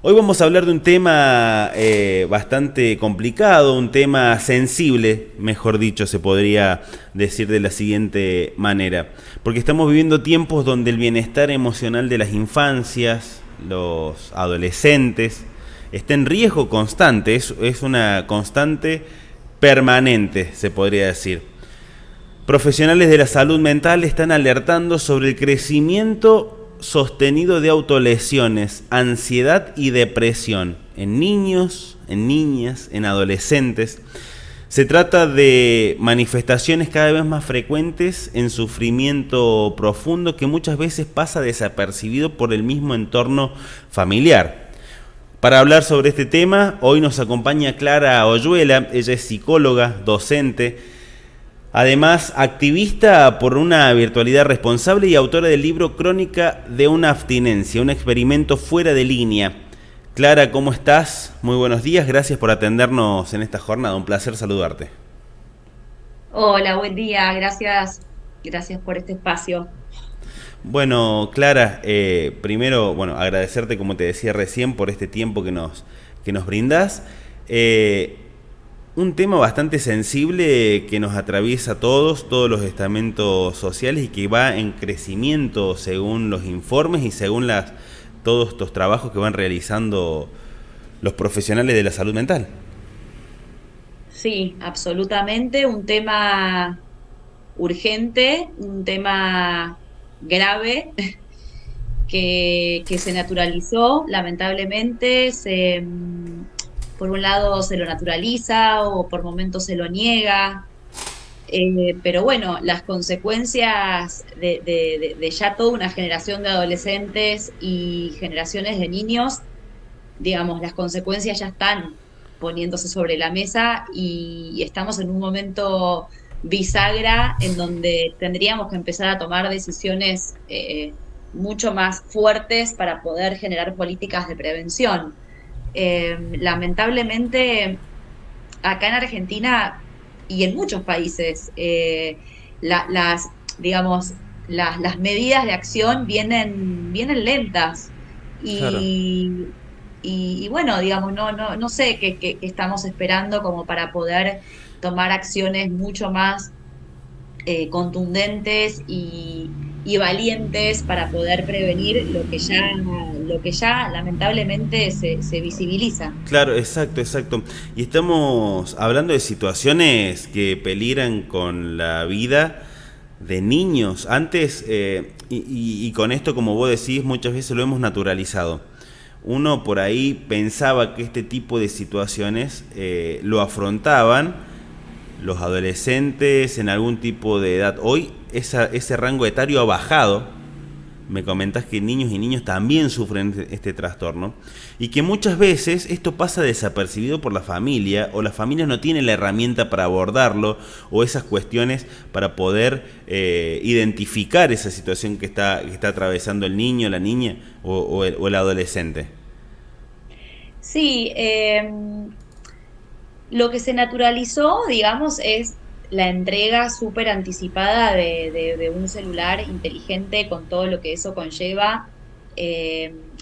Hoy vamos a hablar de un tema bastante complicado, un tema sensible, mejor dicho, se podría decir de la siguiente manera. Porque estamos viviendo tiempos donde el bienestar emocional de las infancias, los adolescentes, está en riesgo constante, es una constante permanente, se podría decir. Profesionales de la salud mental están alertando sobre el crecimiento sostenido de autolesiones, ansiedad y depresión en niños, en niñas, en adolescentes. Se trata de manifestaciones cada vez más frecuentes en sufrimiento profundo que muchas veces pasa desapercibido por el mismo entorno familiar. Para hablar sobre este tema, hoy nos acompaña Clara Oyuela. Ella es psicóloga, docente, además activista por una virtualidad responsable y autora del libro Crónica de una abstinencia, un experimento fuera de línea. Clara, ¿cómo estás? Muy buenos días, gracias por atendernos en esta jornada, un placer saludarte. Hola, buen día, gracias por este espacio. Bueno, Clara, primero, agradecerte, como te decía recién, por este tiempo que nos brindás. Eh, un tema bastante sensible que nos atraviesa a todos los estamentos sociales y que va en crecimiento según los informes y según todos estos trabajos que van realizando los profesionales de la salud mental. Sí, absolutamente, un tema urgente, un tema grave que se naturalizó, lamentablemente, por un lado se lo naturaliza o por momentos se lo niega. Pero bueno, las consecuencias de ya toda una generación de adolescentes y generaciones de niños, digamos, las consecuencias ya están poniéndose sobre la mesa y estamos en un momento bisagra en donde tendríamos que empezar a tomar decisiones mucho más fuertes para poder generar políticas de prevención. Lamentablemente, acá en Argentina y en muchos países, las, digamos, las medidas de acción vienen lentas. Claro. Y, y bueno, digamos, no sé qué estamos esperando como para poder tomar acciones mucho más contundentes y valientes para poder prevenir lo que ya lamentablemente se visibiliza. Claro, exacto, exacto. Y estamos hablando de situaciones que peligran con la vida de niños. Antes, y con esto, como vos decís, muchas veces lo hemos naturalizado. Uno por ahí pensaba que este tipo de situaciones lo afrontaban los adolescentes en algún tipo de edad. Hoy ese rango etario ha bajado. Me comentas que niños y niños también sufren este trastorno y que muchas veces esto pasa desapercibido por la familia o las familias no tienen la herramienta para abordarlo o esas cuestiones para poder identificar esa situación que está atravesando el niño, la niña o el adolescente. Sí, lo que se naturalizó, digamos, es la entrega súper anticipada de un celular inteligente con todo lo que eso conlleva.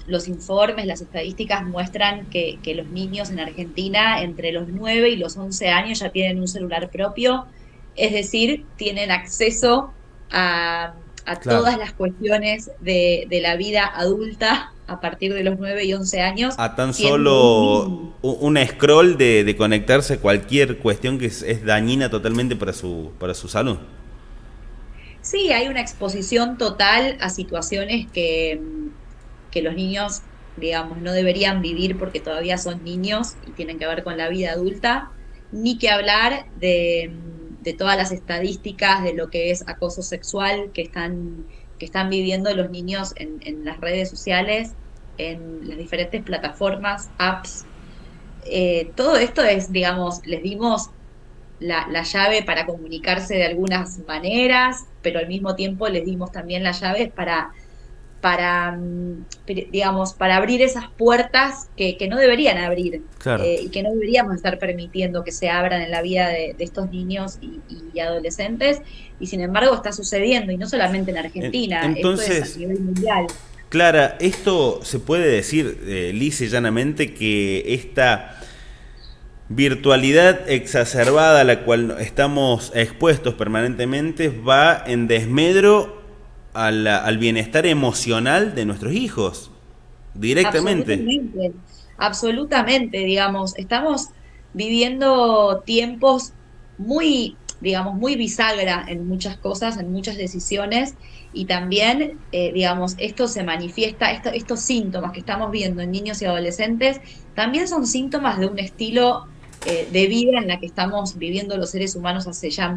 Los informes, las estadísticas muestran que los niños en Argentina entre los 9 y los 11 años ya tienen un celular propio, es decir, tienen acceso a Claro. todas las cuestiones de la vida adulta a partir de los 9 y 11 años, A tan siendo un solo niño. un scroll de conectarse a cualquier cuestión que es dañina totalmente para su salud. Sí, hay una exposición total a situaciones que los niños, digamos, no deberían vivir porque todavía son niños y tienen que ver con la vida adulta, ni que hablar de todas las estadísticas de lo que es acoso sexual que están viviendo los niños en las redes sociales, en las diferentes plataformas, apps. Todo esto es, digamos, les dimos la llave para comunicarse de algunas maneras, pero al mismo tiempo les dimos también las llaves digamos, para abrir esas puertas que no deberían abrir Claro. y que no deberíamos estar permitiendo que se abran en la vida de estos niños y adolescentes. Y sin embargo está sucediendo, y no solamente en Argentina, esto es a Entonces, nivel mundial. Clara, esto se puede decir lisa y llanamente que esta virtualidad exacerbada a la cual estamos expuestos permanentemente va en desmedro al bienestar emocional de nuestros hijos, directamente. Absolutamente, absolutamente, digamos, estamos viviendo tiempos muy, digamos, muy bisagra en muchas cosas, en muchas decisiones, y también, digamos, esto se manifiesta, estos síntomas que estamos viendo en niños y adolescentes, también son síntomas de un estilo de vida en la que estamos viviendo los seres humanos hace ya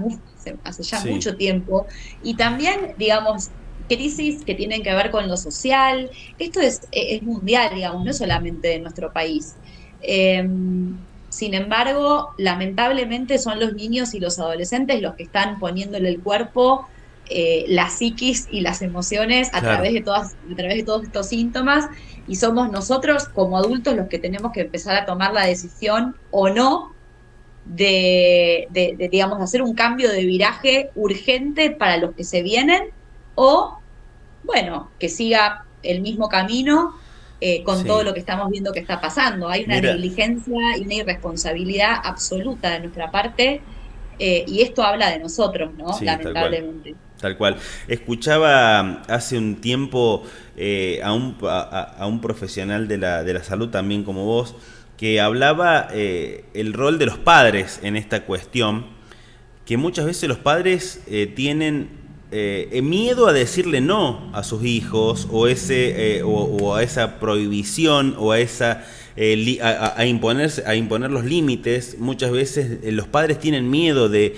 Sí, mucho tiempo, y también, digamos, crisis que tienen que ver con lo social. Esto es mundial, digamos, no es solamente de nuestro país. Eh, Sin embargo, lamentablemente son los niños y los adolescentes los que están poniéndole el cuerpo, la psiquis y las emociones claro. a través de todos estos síntomas, y somos nosotros como adultos los que tenemos que empezar a tomar la decisión o no digamos, hacer un cambio de viraje urgente para los que se vienen, o bueno, que siga el mismo camino con todo Sí. lo que estamos viendo que está pasando. Hay una Mira, negligencia y una irresponsabilidad absoluta de nuestra parte, y esto habla de nosotros, ¿no? sí, tal cual. Lamentablemente. Tal cual. Escuchaba hace un tiempo a un profesional de la salud también como vos, que hablaba el rol de los padres en esta cuestión, que muchas veces los padres tienen miedo a decirle no a sus hijos o a esa prohibición o a esa a imponer los límites. Muchas veces los padres tienen miedo de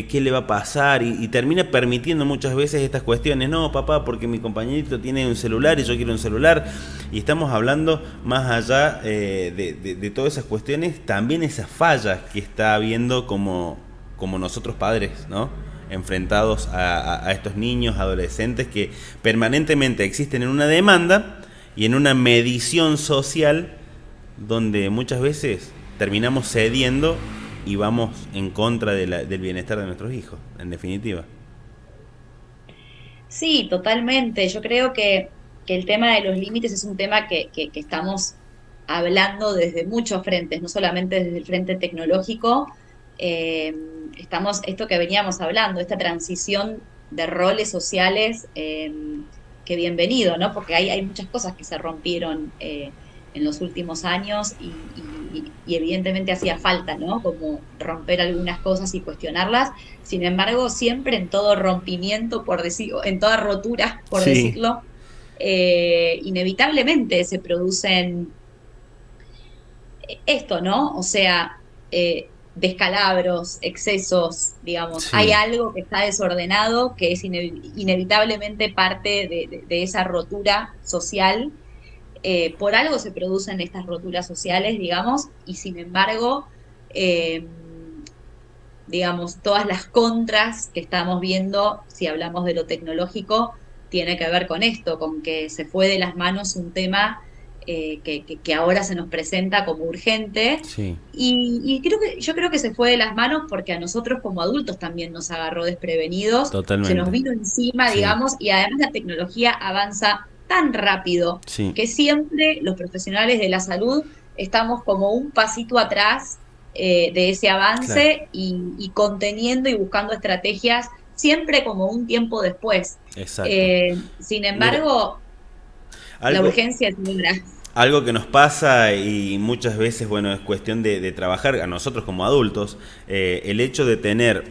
qué le va a pasar y termina permitiendo muchas veces estas cuestiones. No, papá, porque mi compañerito tiene un celular y yo quiero un celular. Y estamos hablando más allá de todas esas cuestiones, también esas fallas que está habiendo como nosotros padres, ¿no? Enfrentados a estos niños, adolescentes que permanentemente existen en una demanda y en una medición social donde muchas veces terminamos cediendo y vamos en contra del bienestar de nuestros hijos, en definitiva. Sí, totalmente. Yo creo que el tema de los límites es un tema que estamos hablando desde muchos frentes, no solamente desde el frente tecnológico. Eh, esto que veníamos hablando, esta transición de roles sociales, que bienvenido, ¿no? Porque hay muchas cosas que se rompieron en los últimos años, y evidentemente hacía falta, ¿no? Como romper algunas cosas y cuestionarlas. Sin embargo, siempre en todo rompimiento, por decir, en toda rotura, por Sí, decirlo, inevitablemente se producen esto, ¿no? O sea, descalabros, excesos, digamos, hay sí, algo que está desordenado, que es inevitablemente parte de esa rotura social. Por algo se producen estas roturas sociales, digamos, y sin embargo, eh, digamos, todas las contras que estamos viendo, si hablamos de lo tecnológico, tiene que ver con esto, con que se fue de las manos un tema que ahora se nos presenta como urgente. sí, Yo creo que se fue de las manos porque a nosotros como adultos también nos agarró desprevenidos, se nos totalmente. vino encima, Sí, digamos, y además la tecnología avanza tan rápido sí, que siempre los profesionales de la salud estamos como un pasito atrás de ese claro. avance, y conteniendo y buscando estrategias siempre como un tiempo después. Exacto. Sin Mira, embargo, la algo, urgencia es negra. algo que nos pasa y muchas veces, bueno, es cuestión de trabajar a nosotros como adultos, el hecho de tener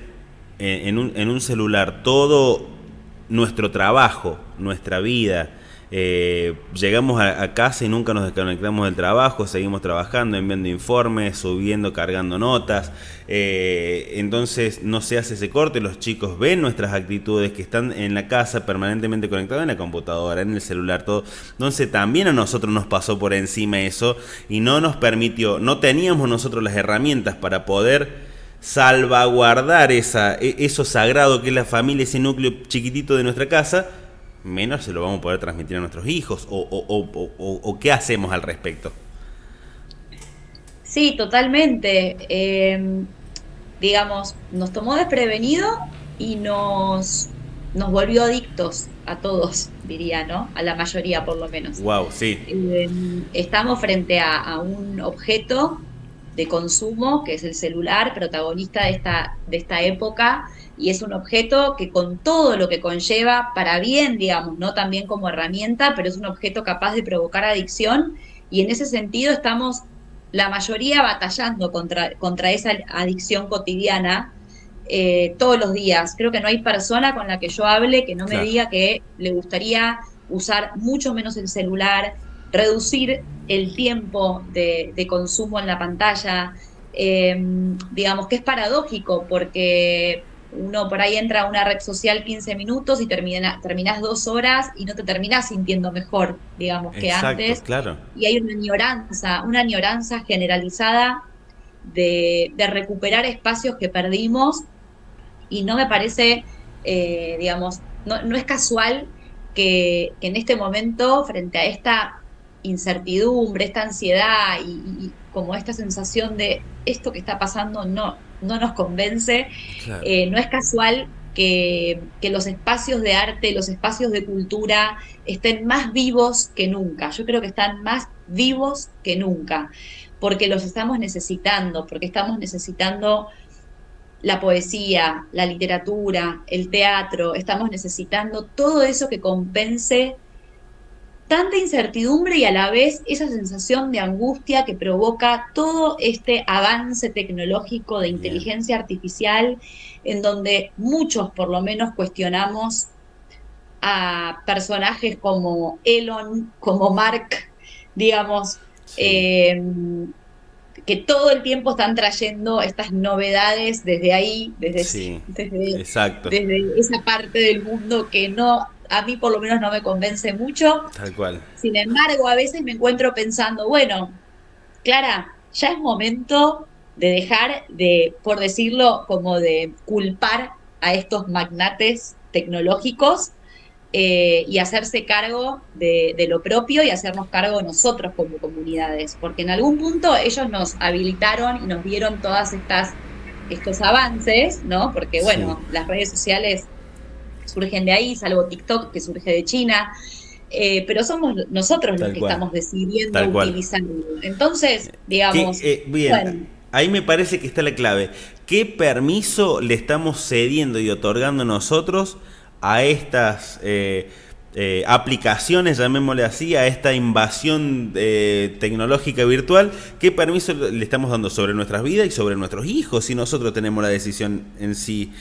en un celular todo nuestro trabajo, nuestra vida. Llegamos a casa y nunca nos desconectamos del trabajo, seguimos trabajando, enviando informes, subiendo, cargando notas. Entonces no se hace ese corte, los chicos ven nuestras actitudes que están en la casa permanentemente conectados en la computadora, en el celular, todo. Entonces también a nosotros nos pasó por encima eso y no nos permitió, no teníamos nosotros las herramientas para poder salvaguardar eso sagrado que es la familia, ese núcleo chiquitito de nuestra casa, menos se lo vamos a poder transmitir a nuestros hijos o qué hacemos al respecto. Sí, totalmente. Digamos, nos tomó desprevenido y nos volvió adictos. a todos, diría, ¿no? A la mayoría por lo menos. Wow, sí, Eh, Estamos frente a un objeto de consumo, que es el celular, protagonista de esta época, y es un objeto que con todo lo que conlleva, para bien, digamos, no también como herramienta, pero es un objeto capaz de provocar adicción, y en ese sentido estamos la mayoría batallando contra esa adicción cotidiana todos los días. Creo que no hay persona con la que yo hable que no me claro. diga que le gustaría usar mucho menos el celular, reducir el tiempo de consumo en la pantalla. Digamos que es paradójico porque uno por ahí entra a una red social 15 minutos y terminás 2 horas y no te terminás sintiendo mejor, digamos, que Exacto, antes. claro. Y hay una añoranza generalizada de recuperar espacios que perdimos y no me parece, digamos, no es casual que en este momento, frente a esta incertidumbre, esta ansiedad y como esta sensación de esto que está pasando no nos convence, Claro. no es casual que los espacios de arte, los espacios de cultura estén más vivos que nunca. Yo creo que están más vivos que nunca, porque los estamos necesitando, porque estamos necesitando la poesía, la literatura, el teatro, estamos necesitando todo eso que compense tanta incertidumbre y a la vez esa sensación de angustia que provoca todo este avance tecnológico de Bien. inteligencia artificial, en donde muchos por lo menos cuestionamos a personajes como Elon, como Mark, digamos, Sí, eh, que todo el tiempo están trayendo estas novedades desde ahí, sí, exacto, desde esa parte del mundo que no, a mí por lo menos no me convence mucho. tal cual. Sin embargo, a veces me encuentro pensando, bueno, Clara, ya es momento de dejar de, por decirlo, como de culpar a estos magnates tecnológicos y hacerse cargo de lo propio y hacernos cargo nosotros como comunidades, porque en algún punto ellos nos habilitaron y nos dieron estos avances, ¿no? Porque Sí, bueno, las redes sociales surgen de ahí, salvo TikTok que surge de China, pero somos nosotros los tal que cual, estamos decidiendo tal cual. utilizarlo. Entonces, Que, digamos, bien, bueno, ahí me parece que está la clave. ¿Qué permiso le estamos cediendo y otorgando nosotros a estas aplicaciones, llamémosle así, a esta invasión tecnológica virtual? ¿Qué permiso le estamos dando sobre nuestras vidas y sobre nuestros hijos si nosotros tenemos la decisión en sí?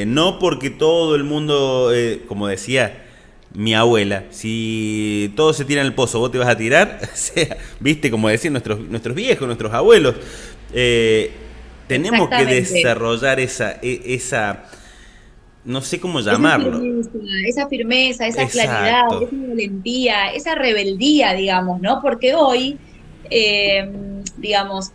No porque todo el mundo, como decía mi abuela, si todos se tiran al pozo, vos te vas a tirar, o sea, viste, como decían nuestros viejos, nuestros abuelos, eh, tenemos que exactamente. desarrollar esa, no sé cómo llamarlo. Esa firmeza, esa claridad, Exacto. esa valentía, esa rebeldía, digamos, ¿no? Porque hoy, eh, digamos,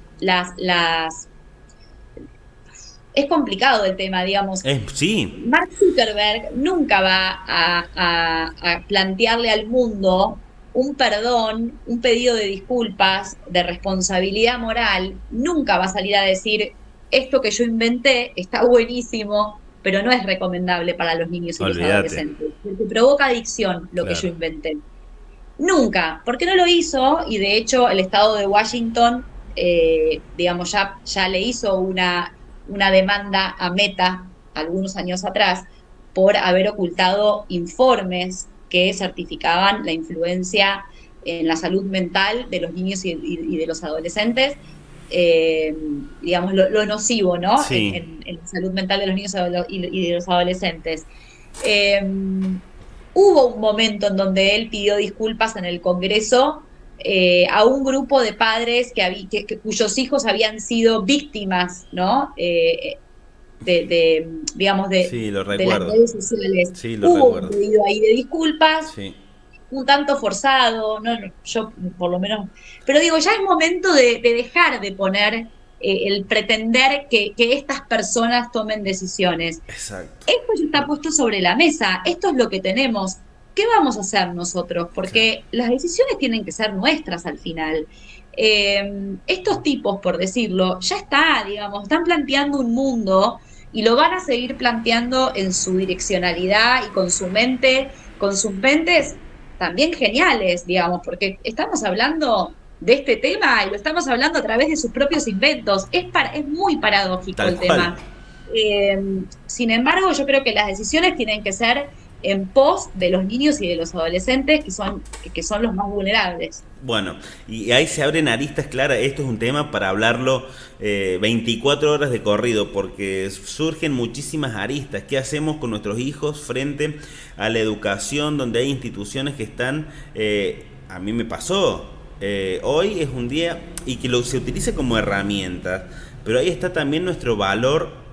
es complicado el tema, digamos. Sí, Mark Zuckerberg nunca va a plantearle al mundo un perdón, un pedido de disculpas, de responsabilidad moral, nunca va a salir a decir, esto que yo inventé está buenísimo, pero no es recomendable para los niños y los olvídate. adolescentes, porque provoca adicción lo que yo Claro. inventé. Nunca, porque no lo hizo y de hecho el estado de Washington, digamos, ya le hizo una demanda a Meta algunos años atrás por haber ocultado informes que certificaban la influencia en la salud mental de los niños y de los adolescentes, eh, digamos, lo nocivo, ¿no? Sí, En la salud mental de los niños y de los adolescentes. Eh, Hubo un momento en donde él pidió disculpas en el Congreso a un grupo de padres cuyos hijos habían sido víctimas, ¿no? Digamos, sí, lo de las recuerdo. redes sociales. Sí, lo Hubo un recuerdo. pedido ahí de disculpas, Sí, un tanto forzado, ¿no? Yo por lo menos, pero digo, ya es momento de dejar de poner el pretender que estas personas tomen decisiones. exacto. Esto ya está puesto sobre la mesa, esto es lo que tenemos. ¿Qué vamos a hacer nosotros? Claro. Porque las decisiones tienen que ser nuestras al final. Estos tipos, por decirlo, ya está, digamos, están planteando un mundo y lo van a seguir planteando en su direccionalidad y con su mente. con sus mentes también geniales, digamos, porque estamos hablando de este tema y lo estamos hablando a través de sus propios inventos. Es muy paradójico Tal el cual. tema. Eh, Sin embargo, yo creo que las decisiones tienen que ser en pos de los niños y de los adolescentes que son los más vulnerables. Bueno, y ahí se abren aristas claras. Esto es un tema para hablarlo 24 horas de corrido, porque surgen muchísimas aristas. ¿Qué hacemos con nuestros hijos frente a la educación donde hay instituciones que están... a mí me pasó. Hoy es un día y que se utilice como herramienta, pero ahí está también nuestro valor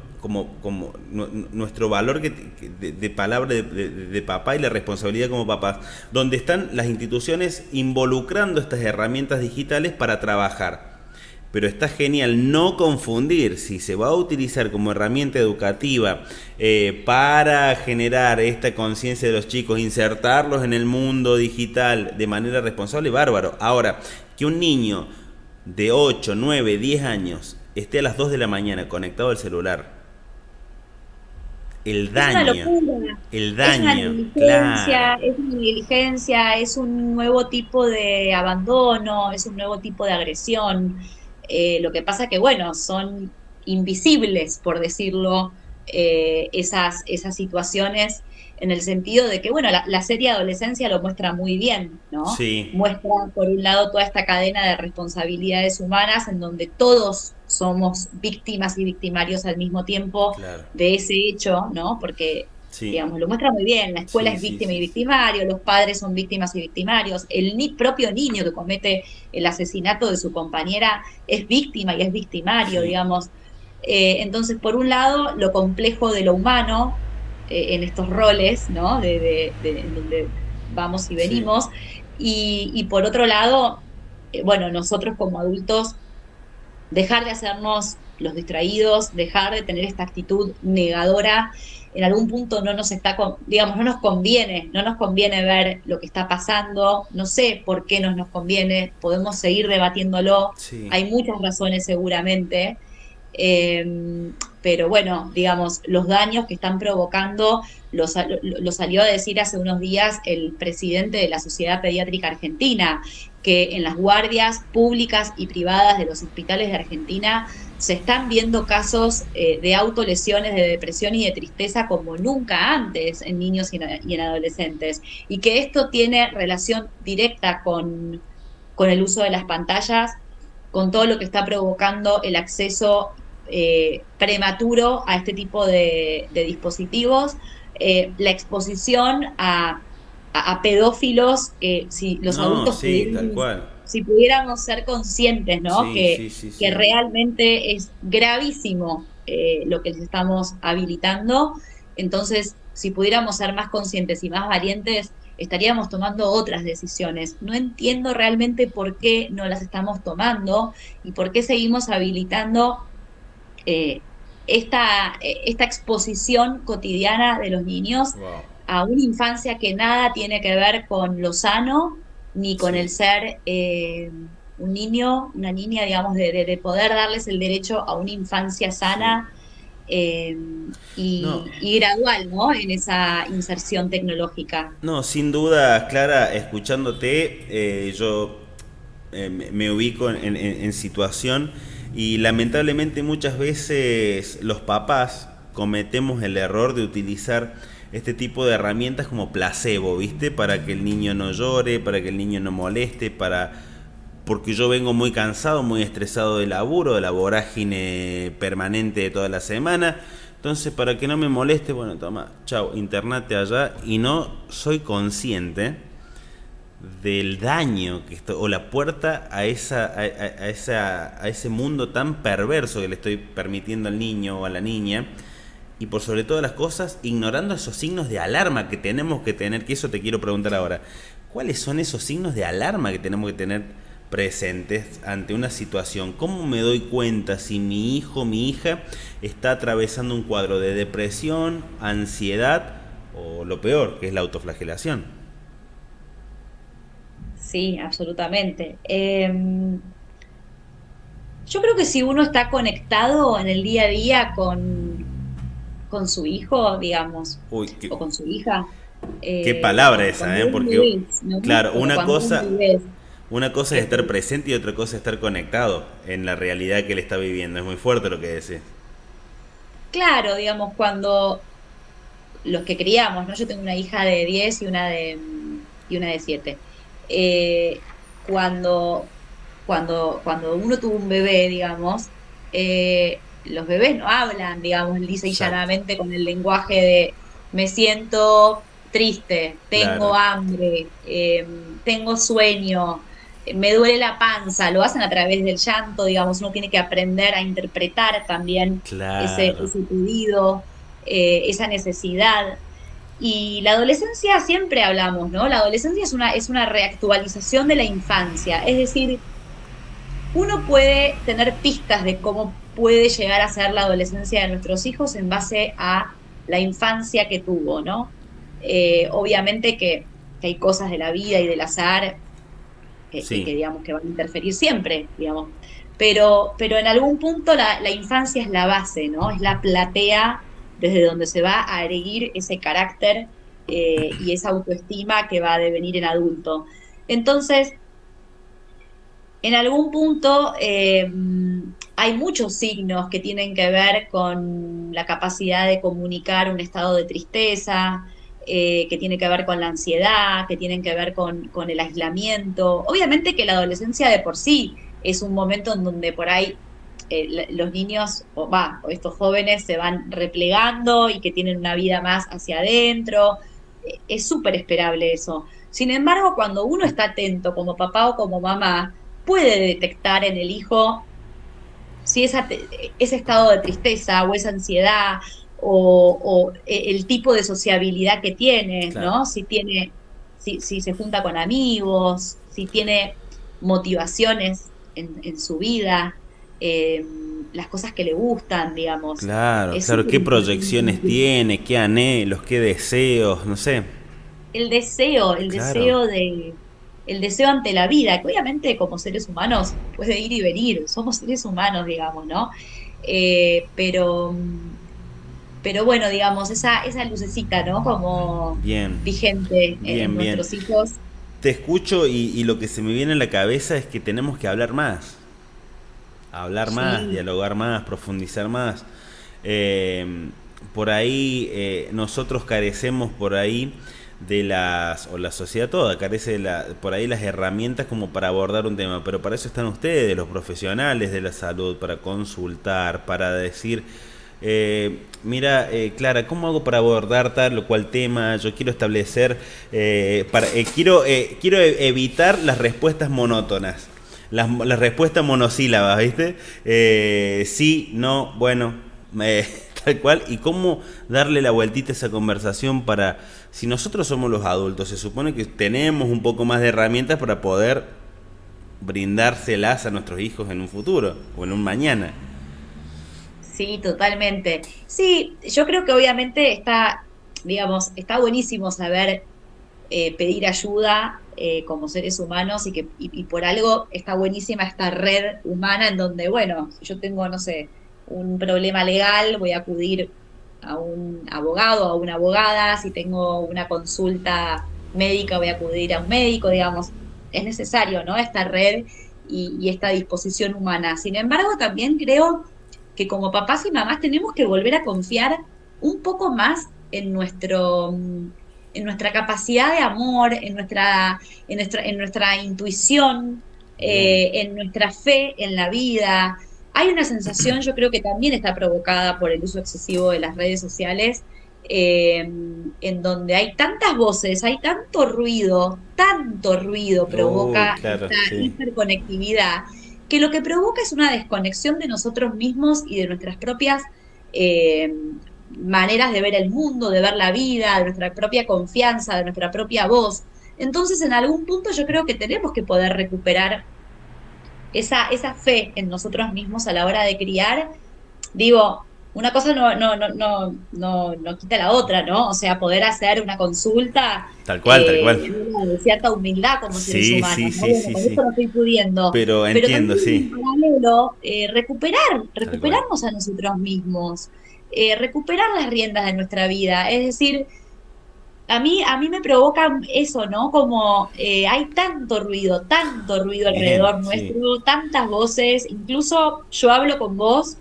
nuestro valor de palabra de papá y la responsabilidad como papás, donde están las instituciones involucrando estas herramientas digitales para trabajar. Pero está genial no confundir si se va a utilizar como herramienta educativa para generar esta conciencia de los chicos, insertarlos en el mundo digital de manera responsable, bárbaro. Ahora, que un niño de 8 9 10 años esté a las 2 de la mañana conectado al celular, el Es una daño, locura, el daño, claro. es una negligencia, es un nuevo tipo de abandono, es un nuevo tipo de agresión. Lo que pasa que, bueno, son invisibles, por decirlo, esas situaciones en el sentido de que, bueno, la serie Adolescencia lo muestra muy bien, ¿no? Sí, Muestra, por un lado, toda esta cadena de responsabilidades humanas en donde todos somos víctimas y victimarios al mismo tiempo claro. de ese hecho, ¿no? Porque, Sí, digamos, lo muestra muy bien, la escuela sí, es sí, víctima y sí. victimario, los padres son víctimas y victimarios, el propio niño que comete el asesinato de su compañera es víctima y es victimario, Sí, digamos. Entonces, por un lado, lo complejo de lo humano en estos roles, ¿no? En donde vamos y sí. venimos, y por otro lado, bueno, nosotros como adultos dejar de hacernos los distraídos, dejar de tener esta actitud negadora, en algún punto no nos está, digamos, no nos conviene ver lo que está pasando, no sé por qué nos conviene, podemos seguir debatiéndolo, Sí. hay muchas razones seguramente, eh, pero bueno, digamos, los daños que están provocando, lo salió a decir hace unos días el presidente de la Sociedad Pediátrica Argentina, que en las guardias públicas y privadas de los hospitales de Argentina se están viendo casos de autolesiones, de depresión y de tristeza como nunca antes en niños y en adolescentes. Y que esto tiene relación directa con el uso de las pantallas, con todo lo que está provocando el acceso prematuro a este tipo de dispositivos, la exposición a pedófilos, si los No, adultos sí, tal pudieran, cual. si pudiéramos ser conscientes, ¿no? Sí, sí, sí, Que sí. realmente es gravísimo lo que les estamos habilitando. Entonces, si pudiéramos ser más conscientes y más valientes, estaríamos tomando otras decisiones. No entiendo realmente por qué no las estamos tomando y por qué seguimos habilitando eh, esta exposición cotidiana de los niños Wow. a una infancia que nada tiene que ver con lo sano, ni con el Sí. ser un niño, una niña, digamos, de poder darles el derecho a una infancia Sí. sana eh, No, y gradual, ¿no? En esa inserción tecnológica. no, sin duda, Clara, escuchándote, yo me ubico en situación y lamentablemente muchas veces los papás cometemos el error de utilizar este tipo de herramientas como placebo, ¿viste? Para que el niño no llore, para que el niño no moleste, porque yo vengo muy cansado, muy estresado del laburo, de la vorágine permanente de toda la semana. Entonces, para que no me moleste, bueno, toma, chao, internate allá. Y no soy consciente del daño que estoy, o la puerta a ese mundo tan perverso que le estoy permitiendo al niño o a la niña. Y por sobre todas las cosas, ignorando esos signos de alarma que tenemos que tener, que eso te quiero preguntar ahora. ¿Cuáles son esos signos de alarma que tenemos que tener presentes ante una situación? ¿Cómo me doy cuenta si mi hijo, mi hija está atravesando un cuadro de depresión, ansiedad o lo peor, que es la autoflagelación? Sí, absolutamente. Yo creo que si uno está conectado en el día a día con su hijo, digamos, Uy, o con su hija, Qué palabra esa, Cuando eran porque, bebés, ¿no? claro, Como cuando eran bebés. una cosa es que estar presente y otra cosa es estar conectado en la realidad que él está viviendo. Es muy fuerte lo que decís. Claro, digamos, cuando los que criamos, ¿no? Yo tengo una hija de 10 y una de 7. Eh, cuando, cuando uno tuvo un bebé, digamos, los bebés no hablan, digamos, lisa y Exacto. llanamente con el lenguaje de me siento triste, tengo Claro, hambre, tengo sueño, me duele la panza, lo hacen a través del llanto, digamos, uno tiene que aprender a interpretar también claro. ese pedido, esa necesidad. Y la adolescencia siempre hablamos, ¿no? La adolescencia es una reactualización de la infancia, es decir, uno puede tener pistas de cómo puede llegar a ser la adolescencia de nuestros hijos en base a la infancia que tuvo, ¿no? Obviamente que hay cosas de la vida y del azar Sí, digamos, que van a interferir siempre, digamos. Pero en algún punto la infancia es la base, ¿no? Es la platea desde donde se va a erguir ese carácter y esa autoestima que va a devenir en adulto. Entonces, en algún punto hay muchos signos que tienen que ver con la capacidad de comunicar un estado de tristeza, que tiene que ver con la ansiedad, que tienen que ver con el aislamiento. Obviamente que la adolescencia de por sí es un momento en donde por ahí los niños o estos jóvenes se van replegando y que tienen una vida más hacia adentro. Es súper esperable eso. Sin embargo, cuando uno está atento como papá o como mamá, puede detectar en el hijo si ese estado de tristeza o esa ansiedad el tipo de sociabilidad que tiene, claro. ¿no? Si se junta con amigos, si tiene motivaciones en su vida, eh, las cosas que le gustan, digamos. Claro, Es claro. súper ¿Qué proyecciones importante. tiene? ¿Qué anhelos? ¿Qué deseos? No sé. El deseo, Claro. el deseo ante la vida, que obviamente como seres humanos puede ir y venir, somos seres humanos, digamos, ¿no? Eh, pero, pero bueno, digamos, esa lucecita, ¿no? Como Bien. vigente en Bien, bien. nuestros hijos. Te escucho y lo que se me viene a la cabeza es que tenemos que hablar más, Sí, dialogar más, profundizar más. Eh, por ahí nosotros carecemos por ahí de o la sociedad toda carece de por ahí las herramientas como para abordar un tema, pero para eso están ustedes, los profesionales de la salud, para consultar, para decir, mira, Clara, ¿cómo hago para abordar tal o cual tema? Yo quiero establecer, quiero evitar las respuestas monótonas, las respuestas monosílabas, ¿viste? Sí, no, bueno, tal cual. Y cómo darle la vueltita a esa conversación para, si nosotros somos los adultos, se supone que tenemos un poco más de herramientas para poder brindárselas a nuestros hijos en un futuro o en un mañana. sí, totalmente. Sí, yo creo que obviamente digamos, está buenísimo saber pedir ayuda como seres humanos y por algo está buenísima esta red humana en donde, bueno, si yo tengo, no sé, un problema legal, voy a acudir a un abogado, a una abogada, si tengo una consulta médica, voy a acudir a un médico, digamos, es necesario, ¿no? Esta red y esta disposición humana. Sin embargo, también creo que como papás y mamás tenemos que volver a confiar un poco más en nuestra capacidad de amor, en nuestra intuición, Bien. en nuestra fe en la vida. Hay una sensación, yo creo que también está provocada por el uso excesivo de las redes sociales, eh, en donde hay tantas voces, hay tanto ruido Uy, provoca claro, esta sí. hiperconectividad, que lo que provoca es una desconexión de nosotros mismos y de nuestras propias eh, maneras de ver el mundo, de ver la vida, de nuestra propia confianza, de nuestra propia voz. Entonces, en algún punto yo creo que tenemos que poder recuperar esa fe en nosotros mismos a la hora de criar. Digo, una cosa no quita la otra, ¿no? O sea, poder hacer una consulta Tal cual, tal cual. de cierta humildad como seres Sí, humanos, sí, ¿no? sí, Bueno, sí, con esto sí. no estoy pudiendo, Pero pero entiendo, también sí. en paralelo, Tal cual. recuperarnos a nosotros mismos, recuperar las riendas de nuestra vida, es decir, a mí me provoca eso, ¿no? Como hay tanto ruido Bien, alrededor sí. nuestro, tantas voces, incluso yo hablo con vos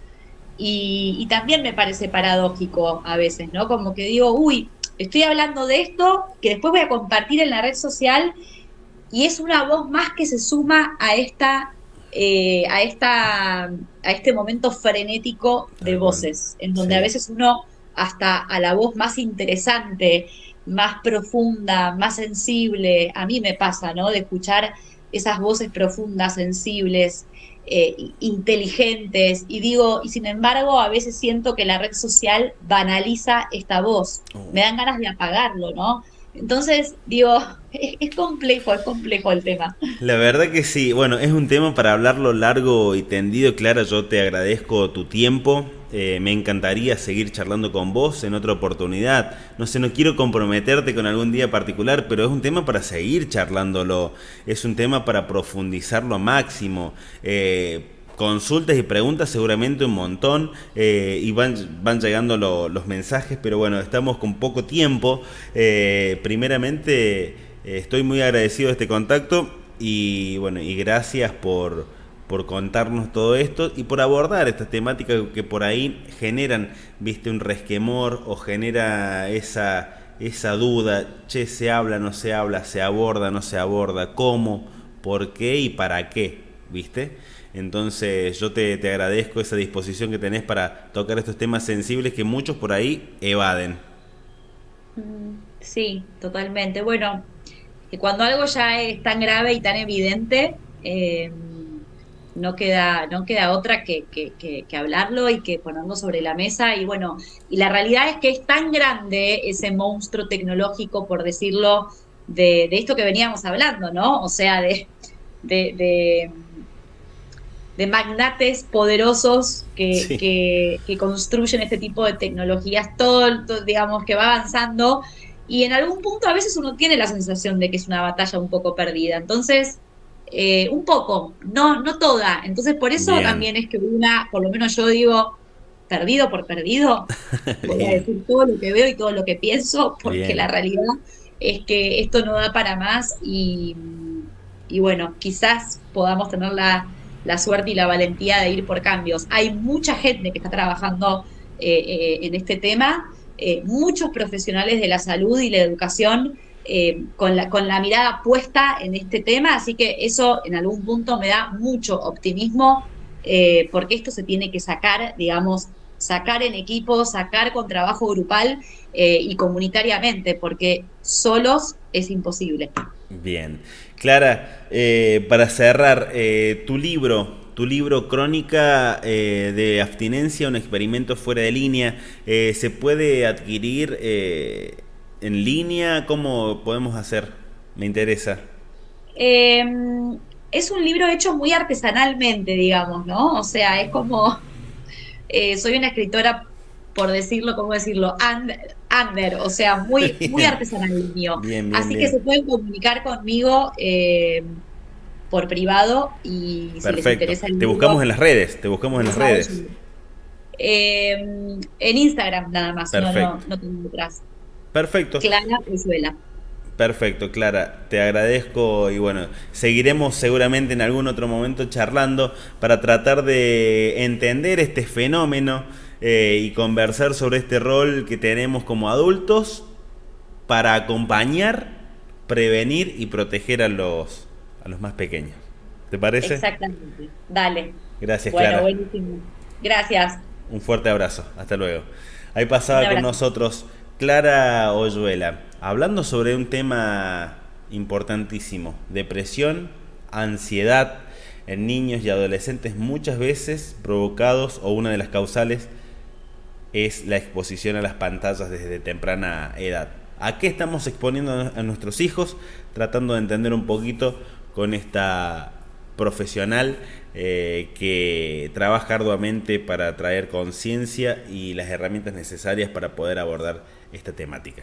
y también me parece paradójico a veces, ¿no? Como que digo, uy, estoy hablando de esto que después voy a compartir en la red social y es una voz más que se suma a este momento frenético de Tal cual. voces, en donde a Sí. veces uno hasta a la voz más interesante, más profunda, más sensible, a mí me pasa, ¿no? De escuchar esas voces profundas, sensibles, inteligentes, y digo, y sin embargo, a veces siento que la red social banaliza esta voz, me dan ganas de apagarlo, ¿no? Entonces, digo, es complejo el tema. La verdad que sí, bueno, es un tema para hablarlo largo y tendido, Clara, yo te agradezco tu tiempo, me encantaría seguir charlando con vos en otra oportunidad, no sé, no quiero comprometerte con algún día particular, pero es un tema para seguir charlándolo, es un tema para profundizarlo a máximo, consultas y preguntas seguramente un montón, y van llegando los mensajes, pero bueno, estamos con poco tiempo, primeramente estoy muy agradecido de este contacto y bueno, y gracias por contarnos todo esto y por abordar estas temáticas que por ahí generan, viste, un resquemor o genera esa duda, che, se habla, no se habla, se aborda, no se aborda, cómo, por qué y para qué, viste. Entonces yo te agradezco esa disposición que tenés para tocar estos temas sensibles que muchos por ahí evaden. Sí, totalmente. Bueno, que cuando algo ya es tan grave y tan evidente, no queda otra que hablarlo y que ponerlo sobre la mesa. Y bueno, y la realidad es que es tan grande ese monstruo tecnológico, por decirlo, de esto que veníamos hablando, ¿no? O sea, de, de, de magnates poderosos Sí, que construyen este tipo de tecnologías, digamos, que va avanzando. Y en algún punto a veces uno tiene la sensación de que es una batalla un poco perdida. Entonces, un poco, no toda. Entonces, por eso bien, también es que una, por lo menos yo digo, perdido por perdido, voy a bien, decir todo lo que veo y todo lo que pienso, porque la bien. realidad es que esto no da para más y bueno, quizás podamos tener la suerte y la valentía de ir por cambios. Hay mucha gente que está trabajando en este tema, muchos profesionales de la salud y la educación con la mirada puesta en este tema, así que eso en algún punto me da mucho optimismo porque esto se tiene que sacar, digamos, sacar en equipo, sacar con trabajo grupal y comunitariamente, porque solos es imposible. Bien. Clara, para cerrar, tu libro Crónica de abstinencia, un experimento fuera de línea, ¿se puede adquirir en línea? ¿Cómo podemos hacer? Me interesa. Eh, es un libro hecho muy artesanalmente, digamos, ¿no? O sea, es como, soy una escritora, por decirlo, ¿cómo decirlo? Under, o sea, muy Bien, artesanal el mío. bien, bien, Así que bien. se pueden comunicar conmigo por privado y si les Perfecto. interesa el Te buscamos en libro, las redes, te buscamos en las les hago redes. llegar. En Instagram nada más, Perfecto. no tengo detrás. Perfecto. Clara Usuela. Perfecto, Clara, te agradezco y bueno, seguiremos seguramente en algún otro momento charlando para tratar de entender este fenómeno y conversar sobre este rol que tenemos como adultos para acompañar, prevenir y proteger a los más pequeños. ¿Te parece? Exactamente. Dale. Gracias, Bueno, Clara. buenísimo. Gracias. Un fuerte abrazo. Hasta luego. Ahí Un pasaba con abrazo. nosotros Clara Oyuela, hablando sobre un tema importantísimo, depresión, ansiedad en niños y adolescentes muchas veces provocados o una de las causales es la exposición a las pantallas desde temprana edad. ¿A qué estamos exponiendo a nuestros hijos? Tratando de entender un poquito con esta profesional que trabaja arduamente para traer conciencia y las herramientas necesarias para poder abordar esta temática.